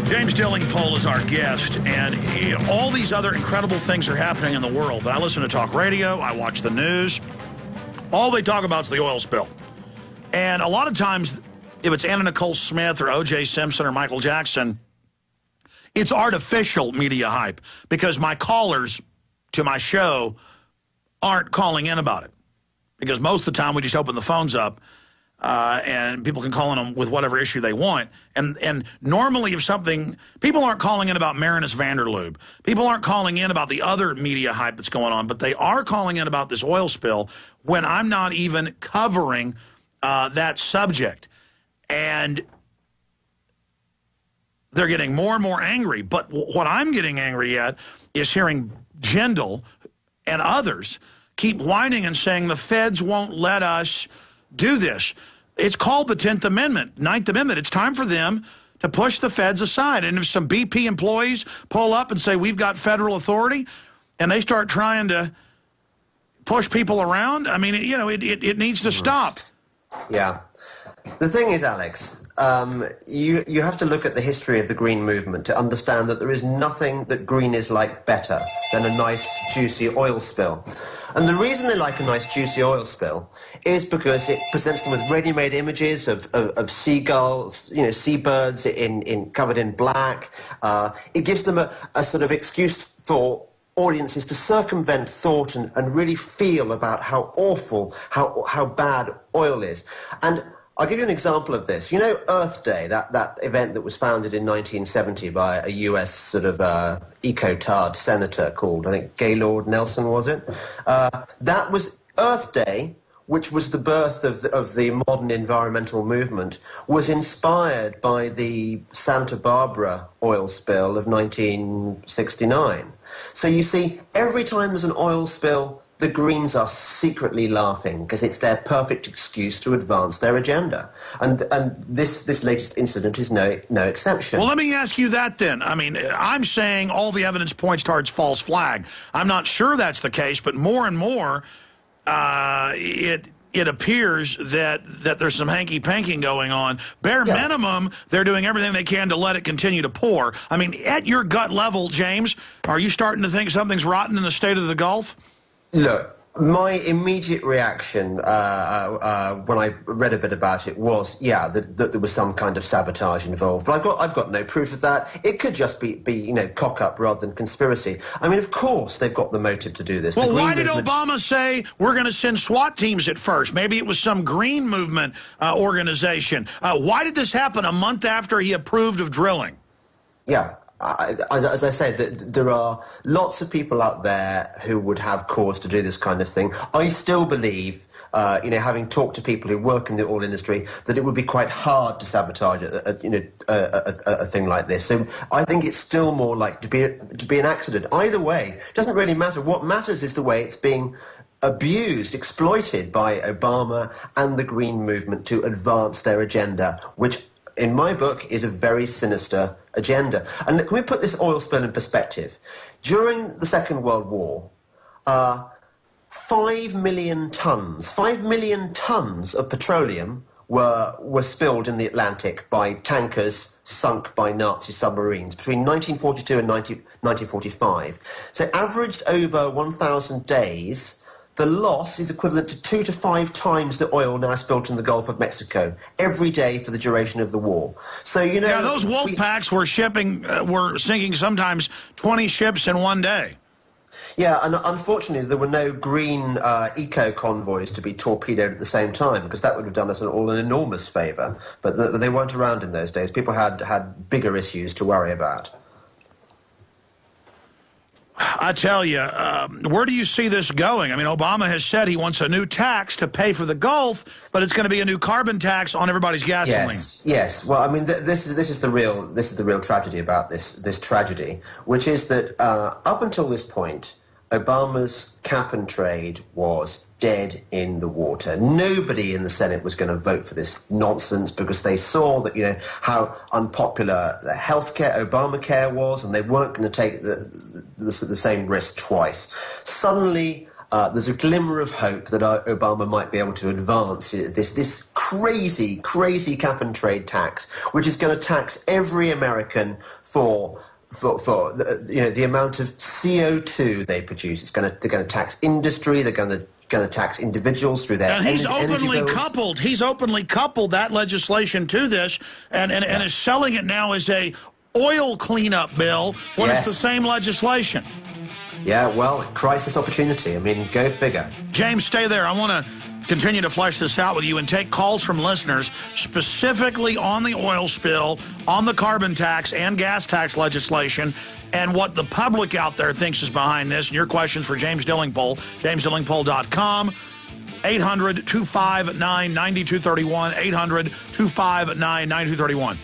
James Dillingpole is our guest, and all these other incredible things are happening in the world. But I listen to talk radio, I watch the news. All they talk about is the oil spill. And a lot of times, if it's Anna Nicole Smith or O.J. Simpson or Michael Jackson, it's artificial media hype because my callers to my show aren't calling in about it. Because most of the time, we just open the phones up and people can call in them with whatever issue they want. And normally if something, people aren't calling in about Marinus Vanderloob. People aren't calling in about the other media hype that's going on, but they are calling in about this oil spill when I'm not even covering that subject. And they're getting more and more angry. But what I'm getting angry at is hearing Jindal and others keep whining and saying the feds won't let us do this. It's called the 10th Amendment, 9th Amendment. It's time for them to push the feds aside. And if some BP employees pull up and say, we've got federal authority, and they start trying to push people around, I mean, it needs to stop. Yeah. The thing is, Alex, you have to look at the history of the Green movement to understand that there is nothing that Greenies like better than a nice, juicy oil spill. And the reason they like a nice, juicy oil spill is because it presents them with ready-made images of seagulls, seabirds covered in black. It gives them a sort of excuse for audiences to circumvent thought and really feel about how awful, how bad oil is. And I'll give you an example of this. You know Earth Day, that event that was founded in 1970 by a US sort of eco-tard senator called, I think, Gaylord Nelson, was it? That was Earth Day, which was the birth of the modern environmental movement, was inspired by the Santa Barbara oil spill of 1969. So you see, every time there's an oil spill, the Greens are secretly laughing because it's their perfect excuse to advance their agenda. And this latest incident is no exception. Well, let me ask you that then. I mean, I'm saying all the evidence points towards false flag. I'm not sure that's the case, but more and more it appears that there's some hanky-panking going on. Bare minimum, they're doing everything they can to let it continue to pour. I mean, at your gut level, James, are you starting to think something's rotten in the state of the Gulf? Look, my immediate reaction when I read a bit about it was, that there was some kind of sabotage involved. But I've got no proof of that. It could just be cock-up rather than conspiracy. I mean, of course they've got the motive to do this. Well, why did Obama say we're going to send SWAT teams at first? Maybe it was some Green Movement organization. Why did this happen a month after he approved of drilling? Yeah. As I said, there are lots of people out there who would have cause to do this kind of thing. I still believe, having talked to people who work in the oil industry, that it would be quite hard to sabotage a thing like this. So I think it's still more like to be an accident. Either way, it doesn't really matter. What matters is the way it's being abused, exploited by Obama and the Green movement to advance their agenda, which in my book is a very sinister agenda. And can we put this oil spill in perspective? During the Second World War, 5 million tons of petroleum were spilled in the Atlantic by tankers sunk by Nazi submarines between 1942 and 1945. So averaged over 1,000 days, the loss is equivalent to 2 to 5 times the oil now spilt in the Gulf of Mexico every day for the duration of the war. So those wolf packs were sinking sometimes 20 ships in one day. Yeah, and unfortunately there were no green eco convoys to be torpedoed at the same time, because that would have done us all an enormous favour. But they weren't around in those days. People had bigger issues to worry about. I tell you, where do you see this going? I mean, Obama has said he wants a new tax to pay for the Gulf, but it's going to be a new carbon tax on everybody's gasoline. Yes. Well, I mean, this is the real tragedy about this tragedy, which is that up until this point, Obama's cap and trade was dead in the water. Nobody in the Senate was going to vote for this nonsense because they saw that, how unpopular the healthcare, Obamacare was, and they weren't going to take the same risk twice. Suddenly, there's a glimmer of hope that Obama might be able to advance this crazy, crazy cap-and-trade tax, which is going to tax every American for the amount of CO2 they produce. They're going to tax industry. They're going to tax individuals through their and energy bills. He's openly coupled that legislation to this, and is selling it now as a oil cleanup bill when it's the same legislation. Yeah, well, crisis opportunity. I mean, go figure. James, stay there. I want to continue to flesh this out with you and take calls from listeners specifically on the oil spill, on the carbon tax and gas tax legislation, and what the public out there thinks is behind this. And your questions for James Dillingpole, jamesdillingpole.com, 800-259-9231, 800-259-9231.